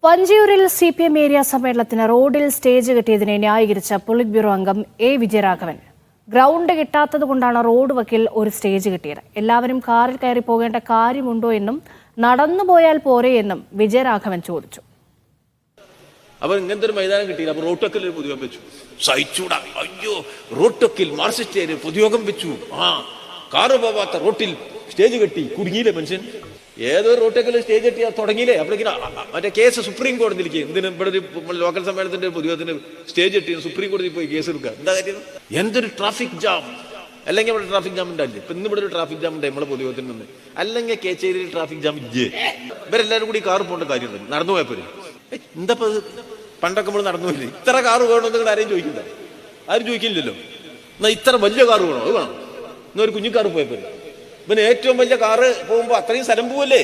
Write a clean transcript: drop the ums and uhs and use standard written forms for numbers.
വഞ്ചിയൂരിൽ CPM area സമ്മേളനത്തിന് റോഡിൽ stage കെട്ടിയതിനെ ന്യായീകരിച്ച polit bureau അംഗം A. വിജയരാഘവൻ. ഗ്രൗണ്ട് കിട്ടാത്തതുകൊണ്ടാണ് റോഡ് വക്കിൽ ഒരു സ്റ്റേജ് കെട്ടിയത്. എല്ലാവരും കാറിൽ കയറി പോകേണ്ട കാര്യമുണ്ടോ എന്നും നടന്നു പോയാൽ പോരെ എന്നും വിജയരാഘവൻ ചോദിച്ചു. അവർ ഇങ്ങനത്തെ ഒരു മൈതാനം കിട്ടിയില്ല. അപ്പൊ റോട്ടൊക്കിൽ ഒരു പൊതുയോഗം വെച്ചു. സഹിച്ചൂടാ, അയ്യോ റോട്ടൊക്കിൽ മാർക്സിസ്റ്റ് പൊതുയോഗം വെച്ചു. കാറ് പോവാത്ത റോട്ടിൽ സ്റ്റേജ് കെട്ടി, കുടുങ്ങിയില്ലേ മനുഷ്യൻ. ഏതോ റോട്ടൊക്കെ സ്റ്റേജ് കെട്ടിയാ തുടങ്ങിയില്ലേ. അപ്പോഴേക്കും മറ്റേ കേസ് സുപ്രീം കോടതിയിലേക്ക്. എന്തിനും ഇവിടെ ഒരു ലോക്കൽ സമ്മേളനത്തിന്റെ പൊതുയോഗത്തിന് സ്റ്റേജ് കെട്ടി സുപ്രീം കോടതിയിൽ പോയി കേസ് എടുക്കുക. എന്താ കാര്യം? എന്തൊരു ട്രാഫിക് ജാം. അല്ലെങ്കിൽ ഇവിടെ ട്രാഫിക് ജാം ഉണ്ടാവില്ലേ? ഇപ്പൊ ഇന്ന് ഇവിടെ ഒരു ട്രാഫിക് ജാം ഉണ്ട് നമ്മളെ പൊതുയോഗത്തിൽ നിന്ന്. അല്ലെങ്കിൽ കേച്ചേരിയിൽ ട്രാഫിക് ജാം ഇല്ലേ? ഇവരെല്ലാവരും കൂടി കാറ് പോകേണ്ട കാര്യം നടന്നു പോയപ്പോഴും എന്താ പണ്ടൊക്കെ നമ്മൾ നടന്നു പോയില്ലേ? ഇത്ര കാറ് വേണമെന്ന് നിങ്ങൾ ആരെയും ചോദിക്കില്ല. ആരും ചോദിക്കില്ലല്ലോ. എന്നാ ഇത്ര വലിയ കാറ് വേണോ? അത് വേണം. എന്നാ ഒരു കുഞ്ഞിക്കാറ് പോയപ്പോഴും. പിന്നെ ഏറ്റവും വലിയ കാറ് പോകുമ്പോ അത്രയും സ്ഥലം പോവല്ലേ?